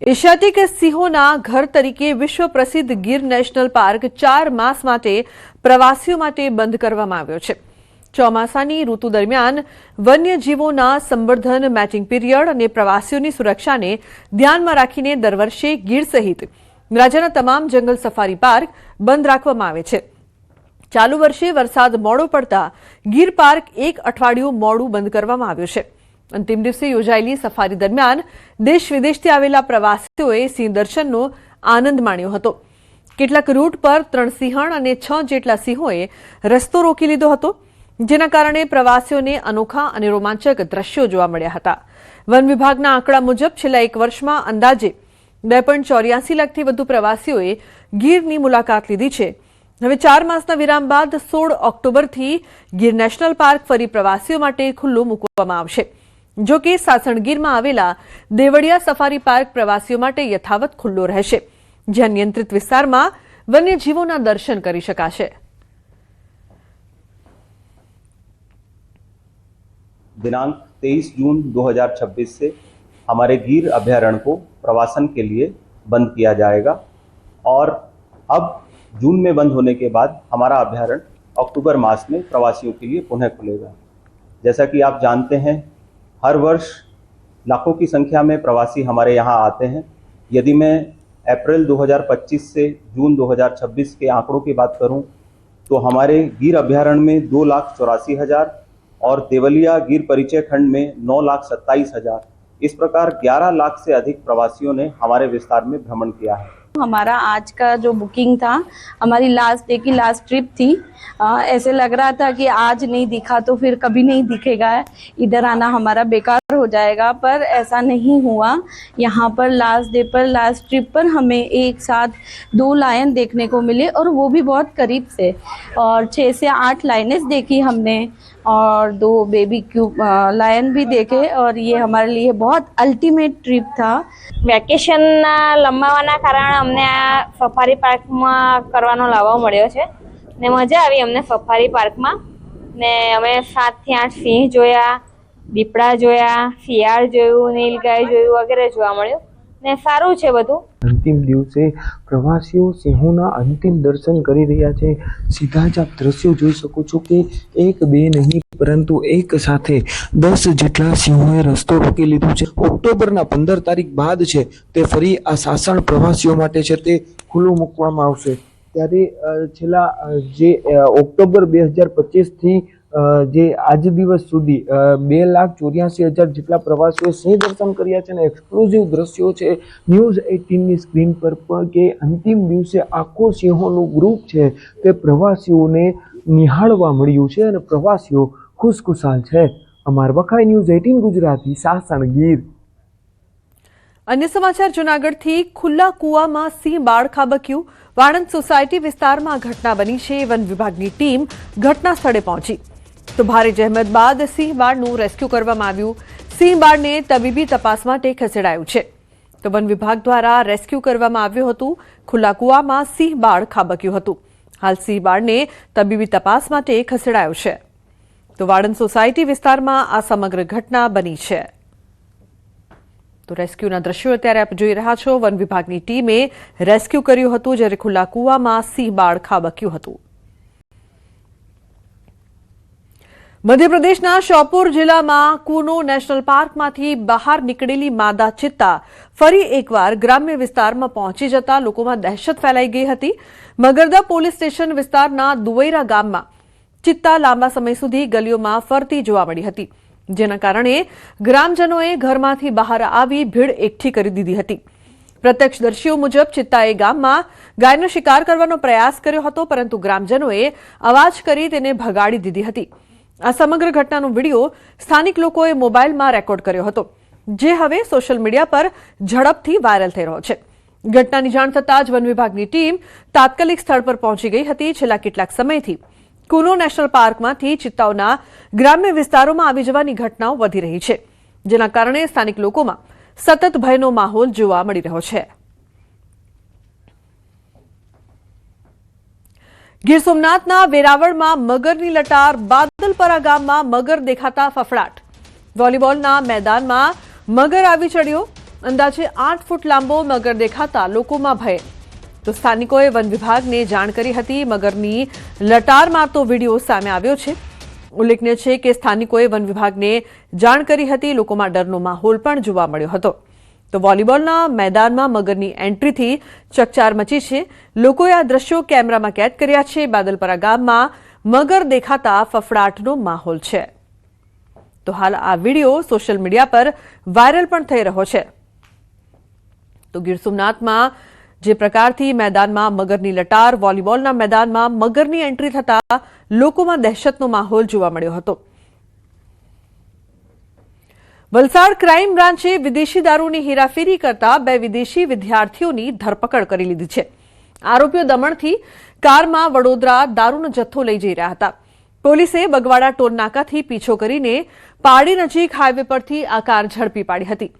Asiatic સિંહોના ઘર તરીકે વિશ્વ પ્રસિદ્ધ ગીર નેશનલ પાર્ક 4 માસ માટે પ્રવાસીઓ માટે બંધ કરવામાં આવ્યો છે। ચોમાસાની ઋતુ દરમિયાન વન્યજીવોના સંવર્ધન, મેટિંગ પીરિયડ અને પ્રવાસીઓની સુરક્ષાને ધ્યાનમાં રાખીને દર વર્ષે ગીર સહિત રાજ્યના તમામ જંગલ સફારી પાર્ક બંધ રાખવામાં આવે છે। ચાલુ વર્ષે વરસાદ મોડો પડતા ગીર પાર્ક એક અઠવાડિયું મોડું બંધ કરવામાં આવ્યું છે। અંતિમ દિવસે યોજાયેલી સફારી દરમિયાન દેશ વિદેશથી આવેલા પ્રવાસીઓએ સિંહ દર્શનનો આનંદ માણ્યો હતો। કેટલાક રૂટ પર 3 સિંહણ અને 6 જેટલા સિંહોએ રસ્તો રોકી લીધો હતો, જેના કારણે પ્રવાસીઓને અનોખા અને રોમાંચક દ્રશ્યો જોવા મળ્યા હતા। વન વિભાગના આંકડા મુજબ છેલ્લા 1 વર્ષમાં અંદાજે 2.84 લાખથી વધુ પ્રવાસીઓએ ગીરની મુલાકાત લીધી છે। હવે 4 માસના વિરામ બાદ 16 ઓક્ટોબરથી ગીર નેશનલ પાર્ક ફરી પ્રવાસીઓ માટે ખુલ્લું મૂકવામાં આવશે। જો કે સાસણગીરમાં આવેલા દેવળિયા સફારી પાર્ક પ્રવાસીઓ માટે યથાવત ખુલ્લો રહેશે, જ્યાં નિયંત્રિત વિસ્તારમાં વન્યજીવોના દર્શન કરી શકાશે। दिनांक 23 जून 2026 से हमारे गीर अभयारण्य को प्रवासन के लिए बंद किया जाएगा और अब जून में बंद होने के बाद हमारा अभयारण्य अक्टूबर मास में प्रवासियों के लिए पुनः खुलेगा। जैसा कि आप जानते हैं, हर वर्ष लाखों की संख्या में प्रवासी हमारे यहाँ आते हैं। यदि मैं अप्रैल 2025 से जून 2026 के आंकड़ों की बात करूं तो हमारे गीर अभयारण्य में 2,84,000 और देवलिया गिर परिचय खंड में 9,27,000, इस प्रकार 11 लाख से अधिक प्रवासियों ने हमारे विस्तार में भ्रमण किया है। हमारा आज का जो बुकिंग था, हमारी लास्ट डे की लास्ट ट्रिप थी। ऐसे लग रहा था कि आज नहीं दिखा तो फिर कभी नहीं दिखेगा, इधर आना हमारा बेकार हो जाएगा, पर ऐसा नहीं हुआ। यहाँ पर लास्ट डे पर लास्ट ट्रिप पर हमें एक साथ 2 लायन देखने को मिले और वो भी बहुत करीब से, और 6 से 8 लायनेस देखी हमने और 2 बेबी क्यूब लायन भी देखे, और ये हमारे लिए बहुत अल्टीमेट ट्रिप था। વેકેશન લંબાવવાના કારણે અમને આ સફારી પાર્કમાં કરવાનો લાવો મળ્યો છે ને મજા આવી અમને સફારી પાર્કમાં ને અમે 7 થી 8 સિંહ જોયા, દીપડા જોયા, શિયાળ જોયું, નીલગાય જોયું વગેરે જોવા મળ્યું ને સારું છે બધું। અંતિમ દિવસે પ્રવાસીઓ સિંહોના અંતિમ દર્શન કરી રહ્યા છે। સીધા જ આપ દ્રશ્યો જોઈ શકો છો કે 1 2 નહીં પરંતુ એક સાથે 10 જેટલા સિંહોએ રસ્તો રોકી લીધો છે। ઓક્ટોબરના 15 તારીખ બાદ છે તે ફરી આ સાસણ પ્રવાસીઓ માટે છે તે ખુલ્લું મૂકવામાં આવશે। ત્યારે છેલ્લા જે ઓક્ટોબર 2025 થી જે આજ દિવસ સુધી 2,84,000 જેટલા પ્રવાસીઓએ સિંહ દર્શન કર્યા છે અને એક્સક્લુઝિવ દ્રશ્યો છે ન્યૂઝ 18ની સ્ક્રીન પર પણ કે અંતિમ દિવસે આખો સિંહોનું ગ્રુપ છે તે પ્રવાસીઓને નિહાળવા મળ્યું છે અને પ્રવાસીઓ ખુશખુશાલ છે। અમાર વખાઈ ન્યૂઝ 18 ગુજરાતી, સાસણ ગીર। अन्य समाचार जूनागढ़थी खुला कुआमां सिंह बाळ खाबक्યું। वाणंद सोसायटी विस्तारमां घटना बनी छे। वन विभागनी टीम घटना स्थळे पहोंची तो भारे जहमत बाद सिंह बाळનું રેસ્ક્યુ કરવામાં આવ્યું। સિંહ બાળને તબીબી તપાસ માટે ખસેડાયું છે તો વન વિભાગ દ્વારા રેસ્ક્યુ કરવામાં આવ્યું હતું। ખુલ્લા કુવામાં સિંહ બાળ ખાબક્યું હતું। હાલ સિંહ બાળને તબીબી તપાસ માટે ખસેડાયું છે તો વાણંદ સોસાયટી વિસ્તારમાં આ સમગ્ર ઘટના બની છે। તો રેસ્ક્યુના દ્રશ્યો અત્યારે આપ જોઈ રહ્યા છો। વન વિભાગની ટીમે રેસ્ક્યુ કર્યું હતું જ્યારે ખુલ્લા કુવામાં સિંહ બાળ ખાબક્યું હતું। મધ્યપ્રદેશના શ્યોપુર જિલ્લામાં કુનો નેશનલ પાર્કમાંથી બહાર નીકળેલી માદા ચિત્તા ફરી એકવાર ગ્રામ્ય વિસ્તારમાં પહોંચી જતા લોકોમાં દહેશત ફેલાઈ ગઈ હતી। મગરદા પોલીસ સ્ટેશન વિસ્તારના દુવૈરા ગામમાં ચિત્તા લાંબા સમય સુધી ગલીઓમાં ફરતી જોવા મળી હતી, જેના કારણે ગ્રામજનોએ ઘરમાંથી બહાર આવી ભીડ એકઠી કરી દીધી હતી। પ્રત્યક્ષદર્શીઓ મુજબ ચિત્તાએ ગામમાં ગાયનો શિકાર કરવાનો પ્રયાસ કર્યો હતો, પરંતુ ગ્રામજનોએ અવાજ કરી તેને ભગાડી દીધી હતી। આ સમગ્ર ઘટનાનો વિડીયો સ્થાનિક લોકોએ મોબાઈલમાં રેકોર્ડ કર્યો હતો, જે હવે સોશિયલ મીડિયા પર ઝડપથી વાયરલ થઈ રહ્યો છે। ઘટનાની જાણ થતાં જ વન વિભાગની ટીમ તાત્કાલિક સ્થળ પર પહોંચી ગઈ હતી। છેલ્લા કેટલાક સમયથી કુનો નેશનલ પાર્કમાંથી ચિત્તાઓના ગ્રામ્ય વિસ્તારોમાં આવી જવાની ઘટનાઓ વધી રહી છે, જેના કારણે સ્થાનિક લોકોમાં સતત ભયનો માહોલ જોવા મળી રહ્યો છે। ગીર સોમનાથના વેરાવળમાં મગરની લટાર। બાદલપરા ગામમાં મગર દેખાતા ફફડાટ। વોલીબોલના મેદાનમાં મગર આવી ચડ્યો। અંદાજે 8 ફૂટ લાંબો મગર દેખાતા લોકોમાં ભય. તો સ્થાનિકોએ વન વિભાગને જાણ કરી હતી. મગરની લટાર મારતો વિડીયો સામે આવ્યો છે. ઉલ્લેખનીય છે કે સ્થાનિકોએ વન વિભાગને જાણ કરી હતી. લોકોમાં ડરનો માહોલ પણ જોવા મળ્યો હતો. તો વોલીબોલના મેદાનમાં મગરની એન્ટ્રીથી ચકચાર મચી છે. લોકોએ આ દ્રશ્યો કેમેરામાં કેદ કર્યા છે. બાદલપરા ગામમાં મગર દેખાતા ફફડાટનો માહોલ છે. તો હાલ આ વિડીયો સોશિયલ મીડિયા પર વાયરલ પણ થઈ રહ્યો છે. તો ગીર સોમનાથમાં જે પ્રકારથી મેદાનમાં મગરની લટાર, વોલીબોલના મેદાનમાં મગરની એન્ટ્રી થતા લોકોમાં દહેશતનો માહોલ જોવા મળ્યો હતો. વલસાડ ક્રાઇમ બ્રાન્ચે વિદેશી દારૂની હેરાફેરી કરતા 2 વિદેશી વિદ્યાર્થીઓની ધરપકડ કરી લીધી છે. આરોપીઓ દમણથી કારમાં વડોદરા દારૂનો જથ્થો લઈ જઈ રહ્યા હતા. પોલીસે બગવાડા ટોલ નાકાથી પીછો કરીને પાડી નજીક હાઈવે પરથી આ કાર ઝડપી પાડી હતી.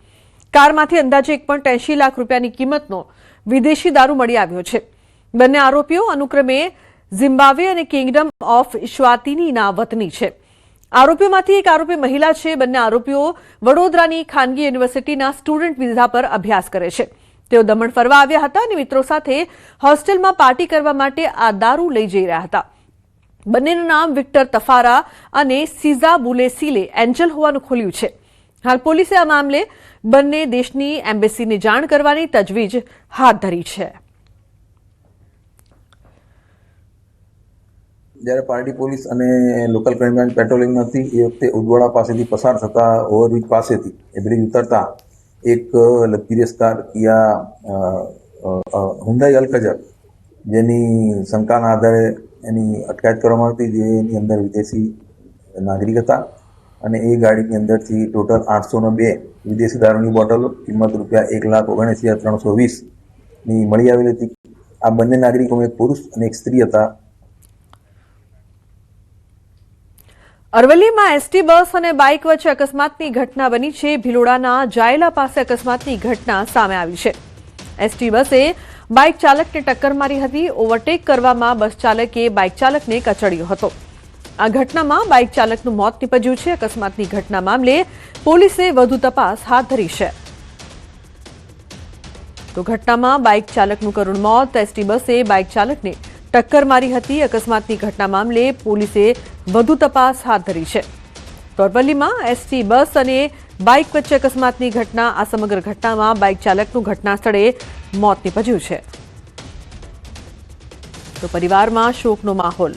કારમાંથી અંદાજે 1.80 લાખ રૂપિયાની કિંમતનો વિદેશી દારૂ મળી આવ્યો છે. બંને આરોપીઓ અનુક્રમે ઝિમ્બાબ્વે અને કિંગડમ ઓફ ઇશ્વાતિનીના વતની છે. આરોપીઓમાંથી એક આરોપી મહિલા છે. બંને આરોપીઓ વડોદરાની ખાનગી યુનિવર્સિટીના સ્ટુડન્ટ વિઝા પર અભ્યાસ કરે છે. તેઓ દમણ ફરવા આવ્યા હતા અને મિત્રો સાથે હોસ્ટેલમાં પાર્ટી કરવા માટે આ દારૂ લઈ જઈ રહ્યા હતા. બંનેનું નામ વિક્ટર તફારા અને સીઝા બુલેસીલે એન્જલ હોવાનું ખુલ્યું છે. હાલ પોલીસે આ મામલે બંને દેશની એમ્બેસીને જાણ કરવાની તજવીજ હાથ ધરી છે. જ્યારે પાર્ટી પોલીસ અને લોકલ ક્રાઇમ બ્રાન્ચ પેટ્રોલિંગમાં હતી એ વખતે ઉદવાડા પાસેથી પસાર થતા ઓવરબ્રિજ પાસેથી એ બ્રિજ ઉતરતા એક લક્ઝરિયસ કાર કિયા હુન્ડાઈ અલ્કઝર જેની શંકાના આધારે એની અટકાયત કરવામાં આવી હતી, જેની અંદર વિદેશી નાગરિક હતા અને એ ગાડીની અંદરથી ટોટલ 802 વિદેશી દારૂની બોટલો કિંમત ₹1,79,320ની મળી આવેલી હતી. આ બંને નાગરિકોમાં એક પુરુષ અને એક સ્ત્રી હતા. અરવલ્લીમાં એસટી બસ અને બાઇક વચ્ચે અકસ્માતની ઘટના બની છે. ભિલોડાના જાયલા પાસે અકસ્માતની ઘટના સામે આવી છે. એસટી બસે બાઇક ચાલકને ટક્કર મારી હતી. ઓવરટેક કરવામાં બસ ચાલકે બાઇક ચાલકને કચડ્યો હતો. આ ઘટનામાં બાઇક ચાલકનું મોત નીપજ્યું છે. અકસ્માતની ઘટના મામલે પોલીસે વધુ તપાસ હાથ ધરી છે. તો ઘટનામાં બાઇક ચાલકનું કરુણ મોત. એસટી બસે બાઇક ચાલકને ટક્કર મારી હતી. અકસ્માતની ઘટના મામલે પોલીસે વધુ તપાસ હાથ ધરી છે. તો અરવલ્લીમાં એસટી બસ અને બાઇક વચ્ચે અકસ્માતની ઘટના. આ સમગ્ર ઘટનામાં બાઇક ચાલકનું ઘટના સ્થળે મોત નીપજ્યું છે. તો પરિવારમાં શોકનો માહોલ.